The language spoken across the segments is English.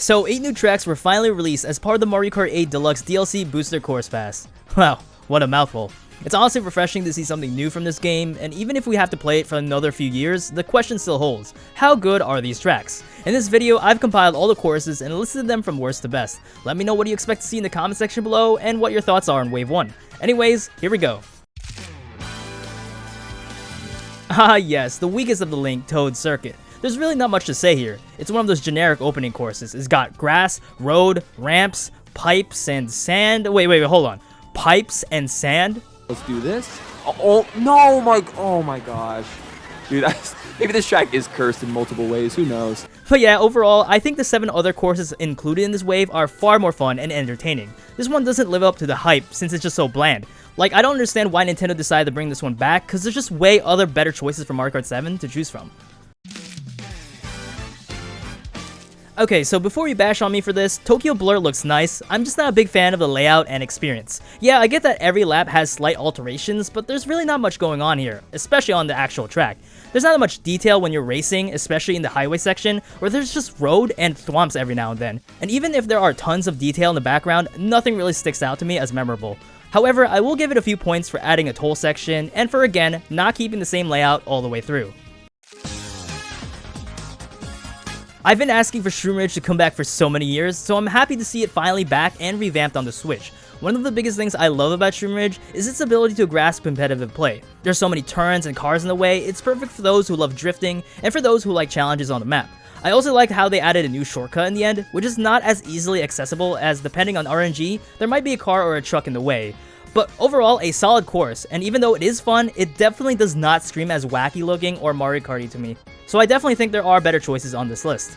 So 8 new tracks were finally released as part of the Mario Kart 8 Deluxe DLC Booster Course Pass. Wow, what a mouthful. It's honestly refreshing to see something new from this game, and even if we have to play it for another few years, the question still holds: how good are these tracks? In this video, I've compiled all the courses and listed them from worst to best. Let me know what you expect to see in the comment section below and what your thoughts are on Wave 1. Anyways, here we go. Ah yes, the weakest of the link, Toad Circuit. There's really not much to say here. It's one of those generic opening courses. It's got grass, road, ramps, pipes, and sand. Wait, hold on. Pipes and sand? Let's do this. Oh my gosh. Dude, maybe this track is cursed in multiple ways. Who knows? But yeah, overall, I think the 7 other courses included in this wave are far more fun and entertaining. This one doesn't live up to the hype since it's just so bland. Like, I don't understand why Nintendo decided to bring this one back, because there's just way other better choices for Mario Kart 7 to choose from. Okay, so before you bash on me for this, Tokyo Blur looks nice. I'm just not a big fan of the layout and experience. Yeah, I get that every lap has slight alterations, but there's really not much going on here, especially on the actual track. There's not much detail when you're racing, especially in the highway section, where there's just road and thwomps every now and then. And even if there are tons of detail in the background, nothing really sticks out to me as memorable. However, I will give it a few points for adding a toll section, and for again, not keeping the same layout all the way through. I've been asking for Shroom Ridge to come back for so many years, so I'm happy to see it finally back and revamped on the Switch. One of the biggest things I love about Shroom Ridge is its ability to grasp competitive play. There's so many turns and cars in the way, it's perfect for those who love drifting and for those who like challenges on the map. I also like how they added a new shortcut in the end, which is not as easily accessible as depending on RNG, there might be a car or a truck in the way. But overall, a solid course, and even though it is fun, it definitely does not scream as wacky looking or Mario Kart-y to me. So I definitely think there are better choices on this list.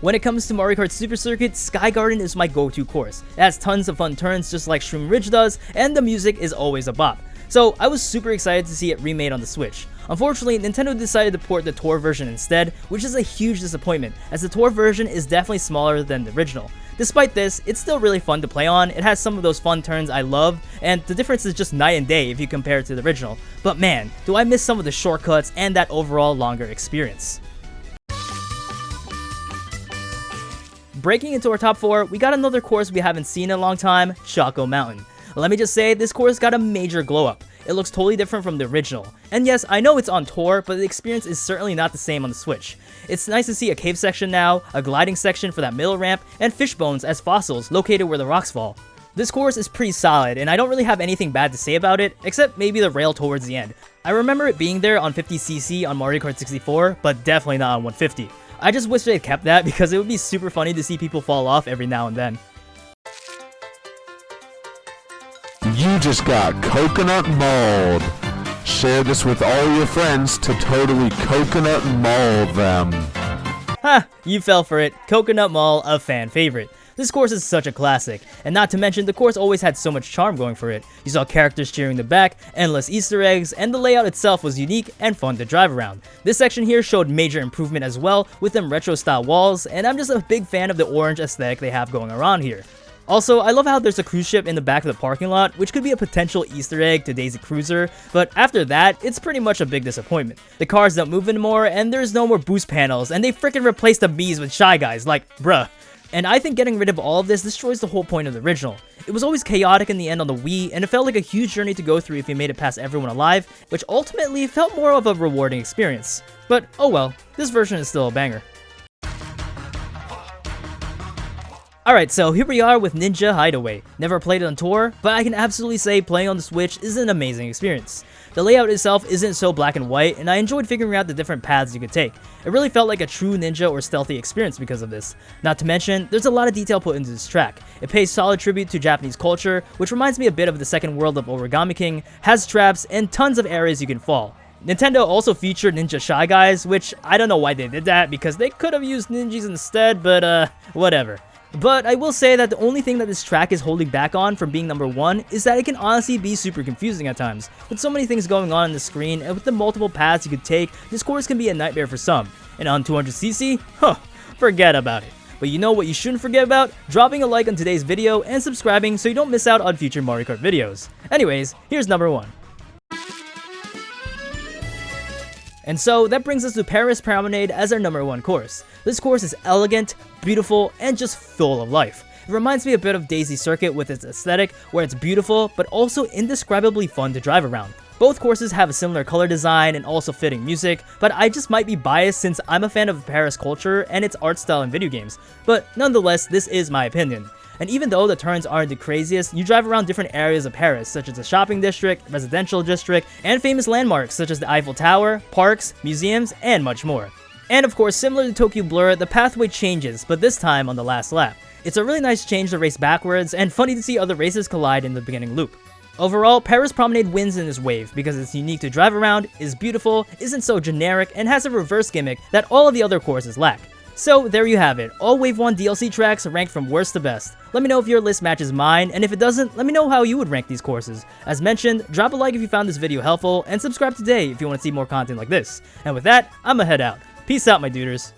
When it comes to Mario Kart Super Circuit, Sky Garden is my go-to course. It has tons of fun turns just like Shroom Ridge does, and the music is always a bop. So I was super excited to see it remade on the Switch. Unfortunately, Nintendo decided to port the Tour version instead, which is a huge disappointment, as the Tour version is definitely smaller than the original. Despite this, it's still really fun to play on, it has some of those fun turns I love, and the difference is just night and day if you compare it to the original. But man, do I miss some of the shortcuts and that overall longer experience. Breaking into our top 4, we got another course we haven't seen in a long time, Shako Mountain. Let me just say, this course got a major glow up. It looks totally different from the original. And yes, I know it's on tour, but the experience is certainly not the same on the Switch. It's nice to see a cave section now, a gliding section for that middle ramp, and fish bones as fossils located where the rocks fall. This course is pretty solid, and I don't really have anything bad to say about it, except maybe the rail towards the end. I remember it being there on 50cc on Mario Kart 64, but definitely not on 150. I just wish they kept that because it would be super funny to see people fall off every now and then. You just got coconut mold. Share this with all your friends to totally coconut mold them. Ha! You fell for it. Coconut Mall, a fan favorite. This course is such a classic, and not to mention the course always had so much charm going for it. You saw characters cheering the back, endless Easter eggs, and the layout itself was unique and fun to drive around. This section here showed major improvement as well with them retro style walls, and I'm just a big fan of the orange aesthetic they have going around here. Also, I love how there's a cruise ship in the back of the parking lot, which could be a potential Easter egg to Daisy Cruiser, but after that, it's pretty much a big disappointment. The cars don't move anymore, and there's no more boost panels, and they freaking replaced the bees with Shy Guys, like, bruh. And I think getting rid of all of this destroys the whole point of the original. It was always chaotic in the end on the Wii, and it felt like a huge journey to go through if you made it past everyone alive, which ultimately felt more of a rewarding experience. But oh well, this version is still a banger. Alright, so here we are with Ninja Hideaway. Never played it on tour, but I can absolutely say playing on the Switch is an amazing experience. The layout itself isn't so black and white, and I enjoyed figuring out the different paths you could take. It really felt like a true ninja or stealthy experience because of this. Not to mention, there's a lot of detail put into this track. It pays solid tribute to Japanese culture, which reminds me a bit of the second world of Origami King, has traps, and tons of areas you can fall. Nintendo also featured Ninja Shy Guys, which I don't know why they did that, because they could have used ninjas instead, but whatever. But I will say that the only thing that this track is holding back on from being number 1 is that it can honestly be super confusing at times. With so many things going on the screen and with the multiple paths you could take, this course can be a nightmare for some. And on 200cc? Huh, forget about it. But you know what you shouldn't forget about? Dropping a like on today's video and subscribing so you don't miss out on future Mario Kart videos. Anyways, here's number 1. And so that brings us to Paris Promenade as our number 1 course. This course is elegant, beautiful, and just full of life. It reminds me a bit of Daisy Circuit with its aesthetic, where it's beautiful, but also indescribably fun to drive around. Both courses have a similar color design and also fitting music, but I just might be biased since I'm a fan of Paris culture and its art style in video games. But nonetheless, this is my opinion. And even though the turns aren't the craziest, you drive around different areas of Paris, such as the shopping district, residential district, and famous landmarks such as the Eiffel Tower, parks, museums, and much more. And of course, similar to Tokyo Blur, the pathway changes, but this time on the last lap. It's a really nice change to race backwards, and funny to see other races collide in the beginning loop. Overall, Paris Promenade wins in this wave because it's unique to drive around, is beautiful, isn't so generic, and has a reverse gimmick that all of the other courses lack. So there you have it, all Wave 1 DLC tracks ranked from worst to best. Let me know if your list matches mine, and if it doesn't, let me know how you would rank these courses. As mentioned, drop a like if you found this video helpful, and subscribe today if you want to see more content like this. And with that, I'ma head out. Peace out, my duders.